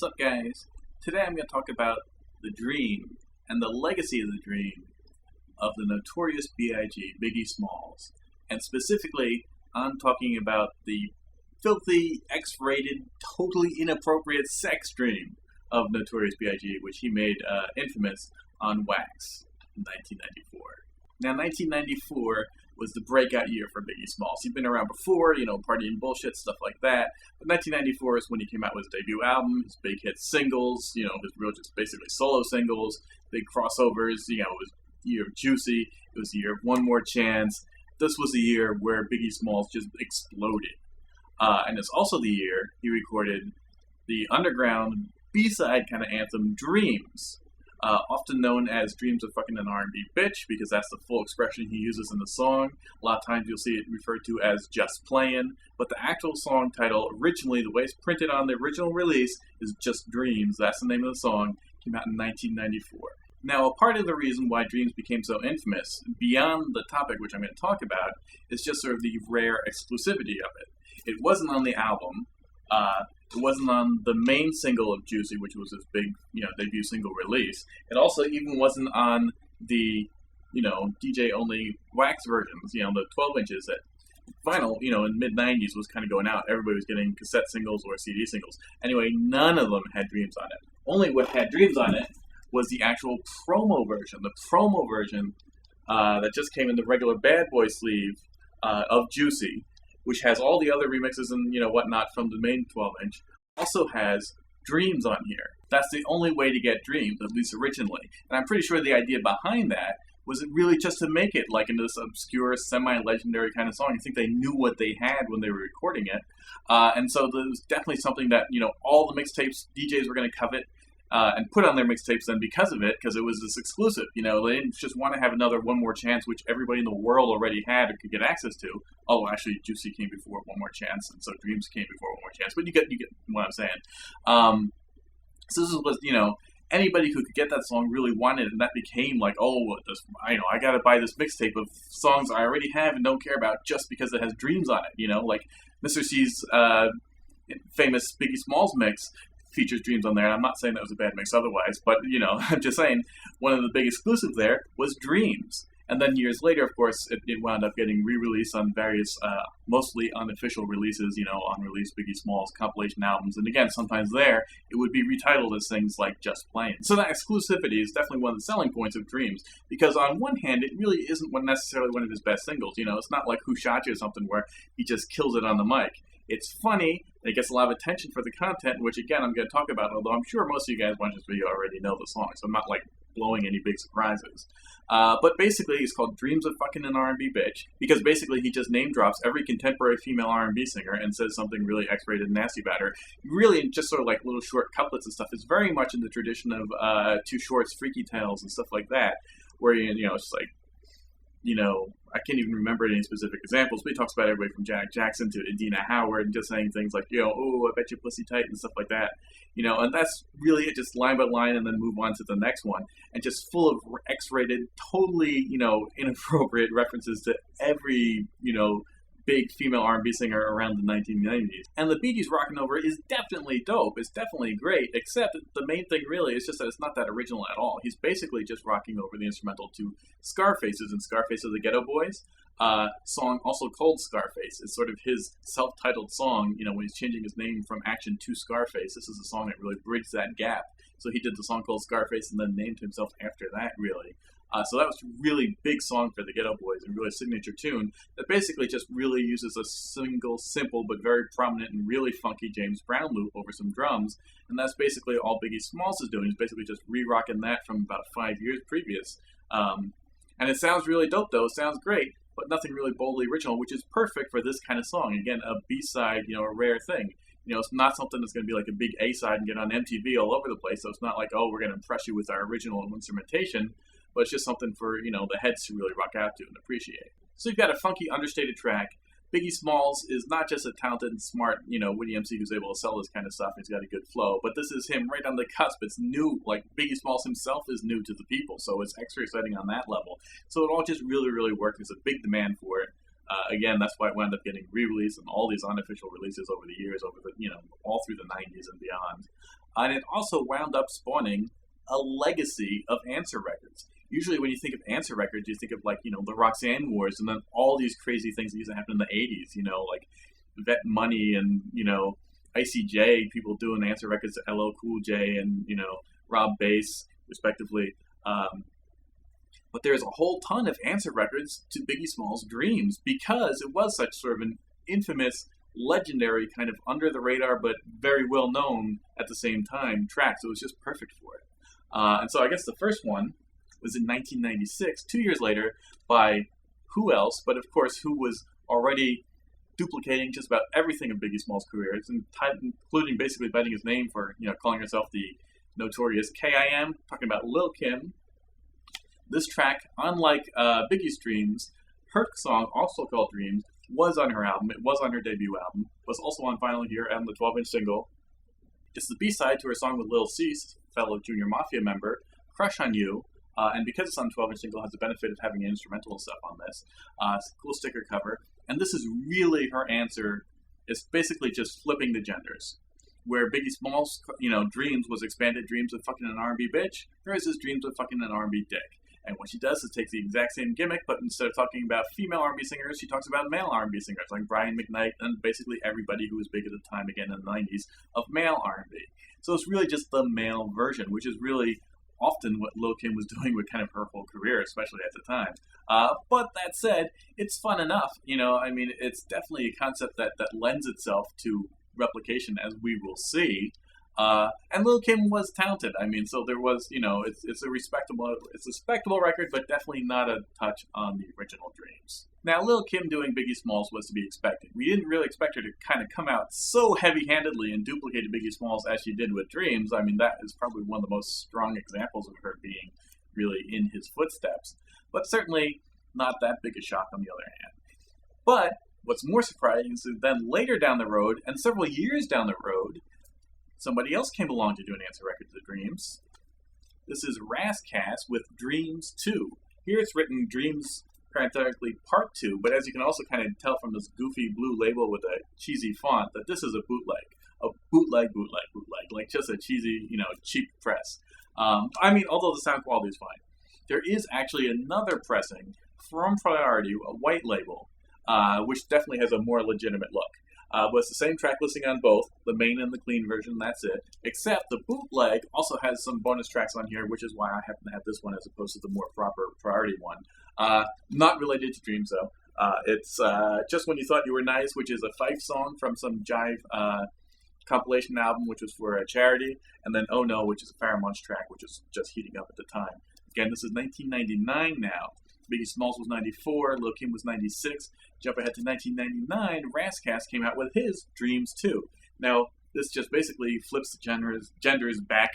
What's up, guys? Today I'm going to talk about the dream and the legacy of the dream of the notorious B.I.G, Biggie Smalls. And specifically, I'm talking about the filthy, X-rated, totally inappropriate sex dream of notorious B.I.G, which he made infamous on Wax in 1994. Now, 1994 was the breakout year for Biggie Smalls. He'd been around before, partying bullshit, stuff like that. But 1994 is when he came out with his debut album, his big hit singles, his real just basically solo singles, big crossovers. It was the year of Juicy. It was the year of One More Chance. This was the year where Biggie Smalls just exploded. And it's also the year he recorded the underground B-side kind of anthem, Dreams. Often known as Dreams of Fucking an R&B Bitch, because that's the full expression he uses in the song. A lot of times you'll see it referred to as Just Playin', but the actual song title, originally, the way it's printed on the original release, is just Dreams. That's the name of the song. Came out in 1994. Now, a part of the reason why Dreams became so infamous, beyond the topic which I'm going to talk about, is just sort of the rare exclusivity of it. It wasn't on the album. It wasn't on the main single of Juicy, which was his big, debut single release. It also even wasn't on the, DJ-only Wax versions, the 12 inches that vinyl, in mid-90s was kind of going out. Everybody was getting cassette singles or CD singles. Anyway, none of them had Dreams on it. Only what had Dreams on it was the actual promo version. The promo version that just came in the regular Bad Boy sleeve of Juicy, which has all the other remixes and, whatnot from the main 12-inch, also has Dreams on here. That's the only way to get Dreams, at least originally. And I'm pretty sure the idea behind that was really just to make it like into this obscure, semi-legendary kind of song. I think they knew what they had when they were recording it. And so there was definitely something that, all the mixtapes DJs were going to covet. And put on their mixtapes then because of it, because it was this exclusive. They didn't just want to have another One More Chance, which everybody in the world already had or could get access to. Oh, actually, Juicy came before One More Chance, and so Dreams came before One More Chance. But you get what I'm saying. So this was, anybody who could get that song really wanted it, and that became like, I got to buy this mixtape of songs I already have and don't care about just because it has Dreams on it. Like Mr. C's famous Biggie Smalls mix features Dreams on there, and I'm not saying that was a bad mix otherwise, but, I'm just saying, one of the big exclusives there was Dreams. And then years later, of course, it wound up getting re-released on various, mostly unofficial releases, unreleased Biggie Smalls compilation albums. And again, sometimes there, it would be retitled as things like Just Playin'. So that exclusivity is definitely one of the selling points of Dreams, because on one hand, it really isn't necessarily one of his best singles. It's not like Who Shot You or something where he just kills it on the mic. It's funny, it gets a lot of attention for the content, which again I'm going to talk about, although I'm sure most of you guys watching this video already know the song, so I'm not like blowing any big surprises. But basically it's called Dreams of Fucking an R&B Bitch, because basically he just name drops every contemporary female R&B singer and says something really X-rated and nasty about her. Really just sort of like little short couplets and stuff. It's very much in the tradition of Too Short's Freaky Tales and stuff like that, where it's like, I can't even remember any specific examples, but he talks about everybody from Janet Jackson to Adina Howard and just saying things like, oh, I bet you pussy tight and stuff like that. And that's really it, just line by line and then move on to the next one. And just full of X-rated, totally, inappropriate references to every, big female R&B singer around the 1990s. And the Bee Gees Rockin' Over is definitely dope. It's definitely great, except the main thing really is just that it's not that original at all. He's basically just rocking over the instrumental to Scarface's and Scarface of the Ghetto Boys song, also called Scarface. It's sort of his self-titled song, when he's changing his name from Action to Scarface. This is a song that really bridged that gap. So he did the song called Scarface and then named himself after that, really. So that was a really big song for the Ghetto Boys and really a signature tune that basically just really uses a single, simple, but very prominent and really funky James Brown loop over some drums. And that's basically all Biggie Smalls is doing. He's basically just re-rocking that from about 5 years previous. And it sounds really dope, though. It sounds great, but nothing really boldly original, which is perfect for this kind of song. Again, a B-side, a rare thing. It's not something that's going to be like a big A-side and get on MTV all over the place. So it's not like, oh, we're going to impress you with our original instrumentation. But it's just something for, the heads to really rock out to and appreciate. So you've got a funky, understated track. Biggie Smalls is not just a talented and smart, witty MC who's able to sell this kind of stuff. He's got a good flow. But this is him right on the cusp. It's new. Like, Biggie Smalls himself is new to the people. So it's extra exciting on that level. So it all just really, really worked. There's a big demand for it. Again, that's why it wound up getting re-released and all these unofficial releases over the years, all through the 90s and beyond. And it also wound up spawning a legacy of answer records. Usually when you think of answer records, you think of like, the Roxanne Wars and then all these crazy things that used to happen in the 80s, like Vet Money and, Icy J, people doing answer records to LL Cool J and, Rob Bass, respectively. But there's a whole ton of answer records to Biggie Smalls' Dreams because it was such sort of an infamous, legendary, kind of under the radar but very well known at the same time track. So it was just perfect for it. And so I guess the first one was in 1996, 2 years later, by who else, but of course who was already duplicating just about everything of Biggie Smalls' career, including basically betting his name for, calling herself the notorious K.I.M., talking about Lil Kim. This track, unlike Biggie's Dreams, her song, also called Dreams, was on her album. It was on her debut album. Was also on vinyl here and the 12-inch single. It's the B-side to her song with Lil Cease, fellow Junior Mafia member, Crush on You. And because it's on 12-inch single, it has the benefit of having an instrumental and stuff on this. It's a cool sticker cover. And this is really her answer. It's basically just flipping the genders. Where Biggie Smalls, Dreams was expanded Dreams of fucking an R&B bitch. Hers is Dreams of fucking an R&B dick. And what she does is takes the exact same gimmick, but instead of talking about female R&B singers, she talks about male R&B singers, like Brian McKnight and basically everybody who was big at the time, again in the 90s, of male R&B. So it's really just the male version, which is really often what Lil Kim was doing with kind of her whole career, especially at the time. But that said, it's fun enough. It's definitely a concept that lends itself to replication, as we will see. And Lil Kim was talented. So there was, it's a respectable record, but definitely not a touch on the original Dreams. Now, Lil Kim doing Biggie Smalls was to be expected. We didn't really expect her to kind of come out so heavy-handedly and duplicate Biggie Smalls as she did with Dreams. That is probably one of the most strong examples of her being really in his footsteps. But certainly not that big a shock on the other hand. But what's more surprising is that then later down the road, and several years down the road, somebody else came along to do an answer record to the Dreams. This is Rascass with Dreams 2. Here it's written Dreams parenthetically Part 2, but as you can also kind of tell from this goofy blue label with a cheesy font, that this is a bootleg. A bootleg. Like just a cheesy, cheap press. Although the sound quality is fine. There is actually another pressing from Priority, a white label, which definitely has a more legitimate look. But it's the same track listing on both, the main and the clean version, that's it. Except the bootleg also has some bonus tracks on here, which is why I happen to have this one as opposed to the more proper Priority one. Not related to Dreams, though. It's Just When You Thought You Were Nice, which is a Fife song from some Jive compilation album, which was for a charity. And then Oh No, which is a Pheromones track, which is just heating up at the time. Again, this is 1999 now. Biggie Smalls was 94, Lil Kim was 96. Jump ahead to 1999, Rascass came out with his Dreams 2. Now, this just basically flips the genders back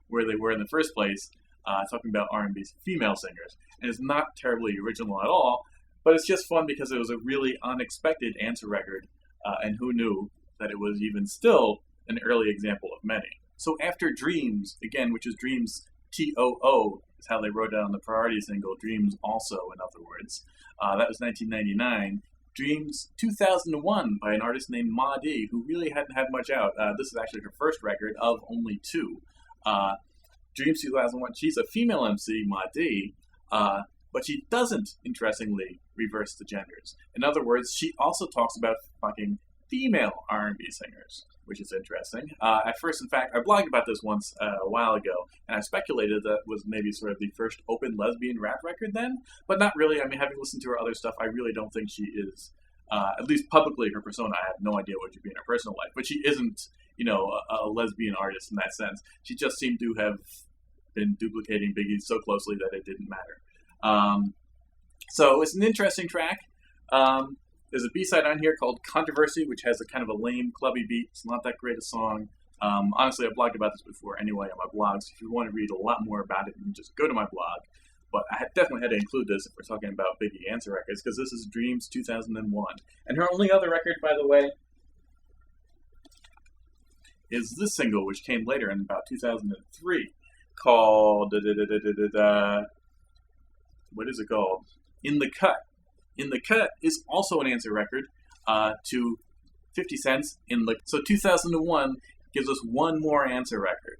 where they were in the first place, talking about R&B female singers. And it's not terribly original at all, but it's just fun because it was a really unexpected answer record, and who knew that it was even still an early example of many. So after Dreams, again, which is Dreams TOO, is how they wrote it on the Priority single, Dreams Also, in other words. That was 1999. Dreams 2001 by an artist named Ma D, who really hadn't had much out. This is actually her first record of only two. Dreams 2001, she's a female MC, Ma D, but she doesn't, interestingly, reverse the genders. In other words, she also talks about fucking female R&B singers, which is interesting. At first, in fact, I blogged about this once a while ago, and I speculated that was maybe sort of the first open lesbian rap record then, but not really. Having listened to her other stuff, I really don't think she is, at least publicly, her persona. I have no idea what she'd be in her personal life, but she isn't, a lesbian artist in that sense. She just seemed to have been duplicating Biggie so closely that it didn't matter. So it's an interesting track. There's a B-side on here called Controversy, which has a kind of a lame, clubby beat. It's not that great a song. Honestly, I've blogged about this before anyway on my blog, so if you want to read a lot more about it, you can just go to my blog. But I definitely had to include this if we're talking about Biggie answer records, because this is Dreams 2001. And her only other record, by the way, is this single, which came later in about 2003, called... what is it called? In the Cut. In the Cut is also an answer record to 50 Cent's In the... So 2001 gives us one more answer record.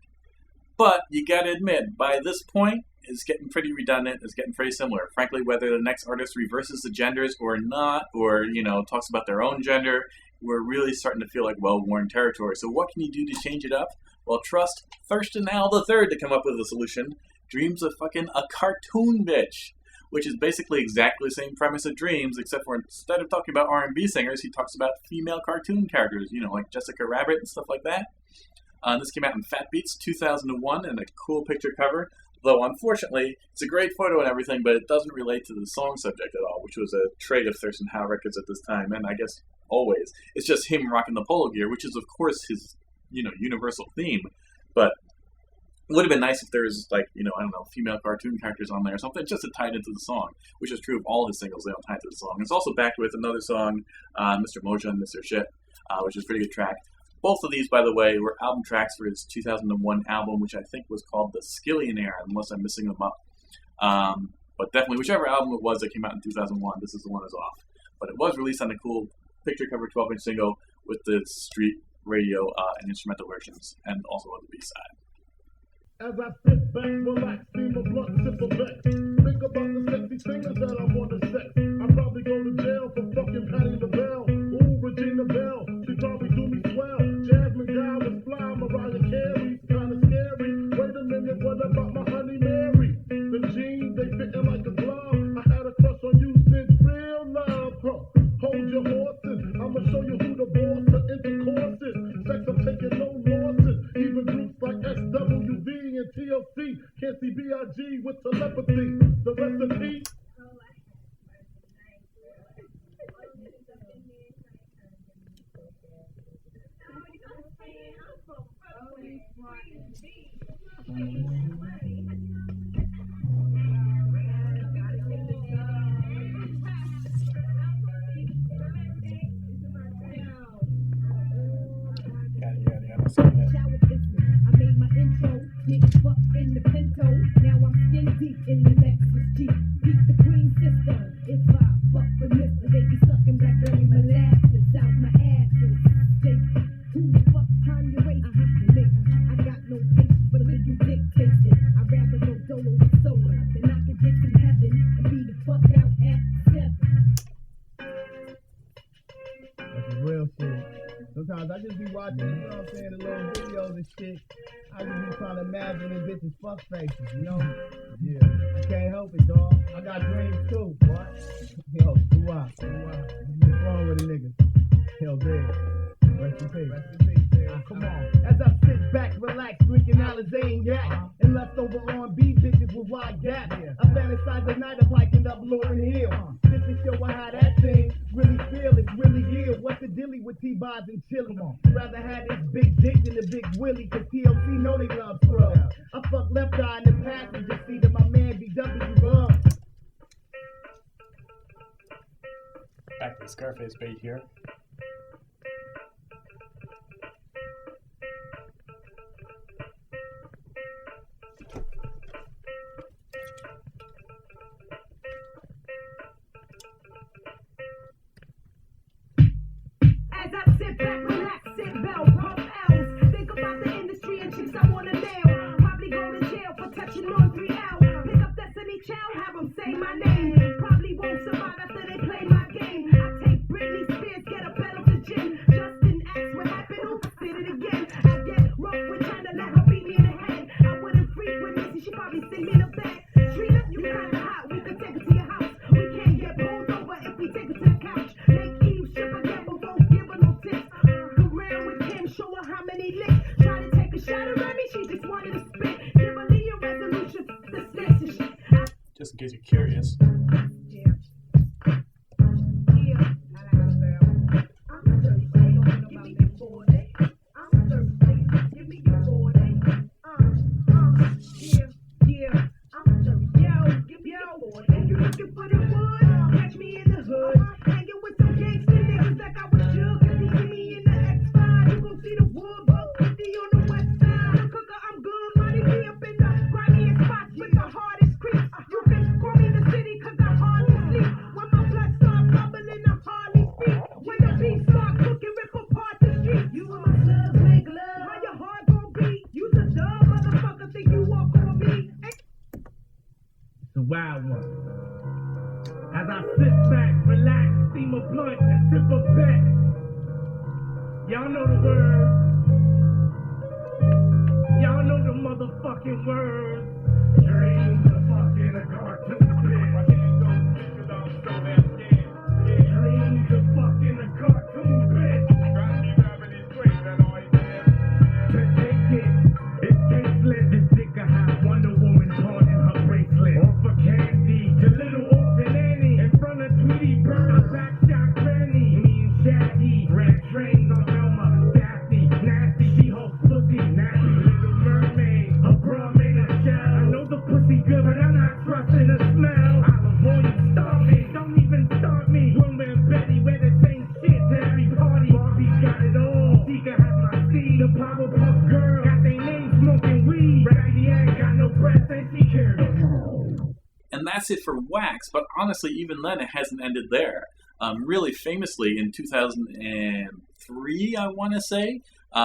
But you gotta admit, by this point, it's getting pretty redundant, it's getting pretty similar. Frankly, whether the next artist reverses the genders or not, or, talks about their own gender, we're really starting to feel like well-worn territory. So what can you do to change it up? Well, trust Thurston Al III to come up with a solution. Dreams of fucking a cartoon bitch, which is basically exactly the same premise of Dreams, except for instead of talking about R&B singers, he talks about female cartoon characters, like Jessica Rabbit and stuff like that. This came out in Fat Beats 2001 and a cool picture cover, though unfortunately, it's a great photo and everything, but it doesn't relate to the song subject at all, which was a trait of Thurston Howe Records at this time, and I guess always. It's just him rocking the polo gear, which is of course his, universal theme, but it would have been nice if there was, female cartoon characters on there or something, just to tie it into the song, which is true of all his singles. They don't tie it to the song. It's also backed with another song, Mr. Moja and Mr. Shit, which is a pretty good track. Both of these, by the way, were album tracks for his 2001 album, which I think was called The Skillionaire, unless I'm missing them up. But definitely, whichever album it was that came out in 2001, this is the one that's off. But it was released on a cool picture cover 12-inch single with the street radio and instrumental versions, and also on the B-side. As I sit back, relax, steam a blunt, sip a vet. Think about the sexy fingers that I wanna sex. I'd probably go to jail for fucking Patti LaBelle. Ooh, Regina Belle, she probably do me swell. Jasmine Guy was fly, Mariah Carey's kinda scary. Wait a minute, what about my honey Mary? The jeans, they fitting like a glove. I had a crush on you since real love, huh? Hold your horses, I'ma show you who the boss of intercourse is. Sex, I'm taking no losses. Even groups like SWV and TLC can't see B.I.G. with telepathy. The recipe. I made my intro, get fucked in the Pinto. Now I'm skin deep in the Lexus Jeep. Beat the queen sister. If I fuck with Mister, they be sucking blackberry molasses out my asses. Jason, who the fuck time you waste? I got no patience for the little dick tasting. I'd rather go solo with soda than I could get to heaven and be the fuck out at 7. That's real shit. Sometimes I just be watching, the little videos and shit. I just be trying to imagine the bitches' fuck faces, Yeah. I can't help it, dog. I got dreams too, boy. Yo, do I? What's wrong with a nigga? Hell, big. Rest in peace. Come on. As I sit back, relax, drinking Alizé and yak. And leftover R&B bitches with wide gap. I fantasize the night of hiking up Lauryn Hill. Just to show her how that thing really feel. It's really real. What's the dilly with T-Boz and Chili? Rather have this big dick than the big Willie, cause TLC know they love scrubs. I fuck left eye in the passenger seat of my man BW love. Back to the Scarface beat here. As I sit back, relax, sit bell, pump L's. Think about the industry and chicks I wanna nail. Probably go to jail for touching on 3L. Pick up Destiny Child, have them say my name. Probably won't survive after they play my game. I take Britney Spears, get a pedal to gym. Justin asks what happened, oops, did it again. I get rough with trying to let her beat me in the head. I wouldn't freak with Missy, she probably sing me in the bed. Trina, you kinda hot, we could take it to your house. We can't get pulled over if we take it to the couch. Make Eve ship again, but won't give her no tips. Come around with Kim, show her how many licks. Try to take a shot at me, she just wanted to spit. Give her the resolution, the snakes and shit. Just in case you're curious. With the hardest creep, you can call me the city 'cause wild one. As I sit back, relax, steam a blunt, and sip a bet. Y'all know the words. Y'all know the motherfucking words. Dreams of fucking a cartoon bitch. My hands don't stick 'cause I'm so damn scared. Dreams of fucking a cartoon bitch. Trying to be rapping is great, that all you did. Take it, it's tasteless. This nigga has Wonder Woman torn in her bracelet. Off of Candy to little orphan Annie. In front of Tweety Bird, I backshot Granny. Me and Shaggy ran trains on Velma. Daphne, nasty, She-Hulk, pussy, nasty. Little Mermaid, a bra made of shell. I know the pussy good, but I'm not trusting the smell. I'll avoid you, stop me, don't even start me. Wilma and Betty wear the same shit to every party. Barbie's got it all. Tika has my seed. The Powerpuff Girl got their name smoking weed. Raggedy Ann got no breath and she cared. And that's it for Wax, but honestly, even then, it hasn't ended there. Really famously, in 2003, I want to say,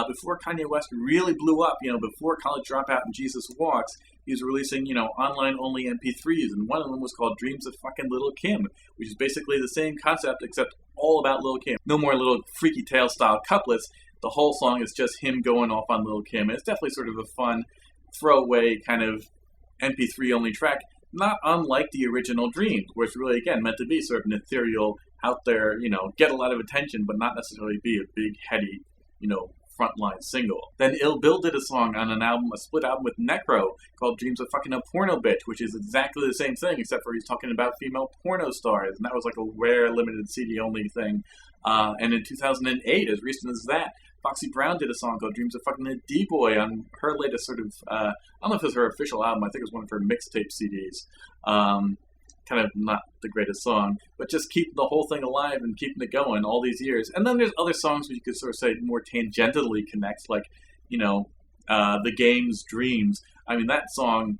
before Kanye West really blew up, before College Dropout and Jesus Walks, he was releasing, online-only MP3s, and one of them was called Dreams of Fucking Lil Kim, which is basically the same concept, except all about Lil Kim. No more little Freaky Tale-style couplets. The whole song is just him going off on Lil Kim. And it's definitely sort of a fun, throwaway kind of MP3-only track, not unlike the original Dreams, where it's really, again, meant to be sort of an ethereal, out there, get a lot of attention, but not necessarily be a big, heady, frontline single. Then Ill Bill did a song on a split album with Necro called Dreams of Fucking a Porno Bitch, which is exactly the same thing, except for he's talking about female porno stars, and that was like a rare, limited CD-only thing. And in 2008, as recent as that, Foxy Brown did a song called Dreams of Fucking a D-Boy on her latest sort of, I don't know if it was her official album, I think it was one of her mixtape CDs. Kind of not the greatest song, but just keeping the whole thing alive and keeping it going all these years. And then there's other songs where you could sort of say more tangentially connect, like, The Game's Dreams. I mean, that song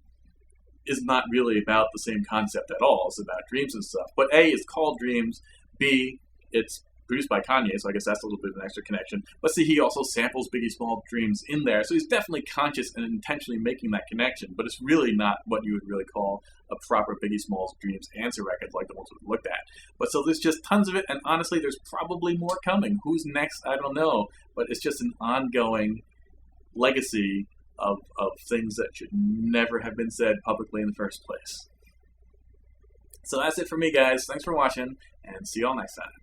is not really about the same concept at all. It's about dreams and stuff. But A, it's called Dreams. B, it's produced by Kanye, so I guess that's a little bit of an extra connection. But see, he also samples Biggie Smalls' Dreams in there, so he's definitely conscious and intentionally making that connection, but it's really not what you would really call a proper Biggie Smalls' Dreams answer record like the ones we've looked at. But so there's just tons of it, and honestly, there's probably more coming. Who's next? I don't know, but it's just an ongoing legacy of things that should never have been said publicly in the first place. So that's it for me, guys. Thanks for watching, and see you all next time.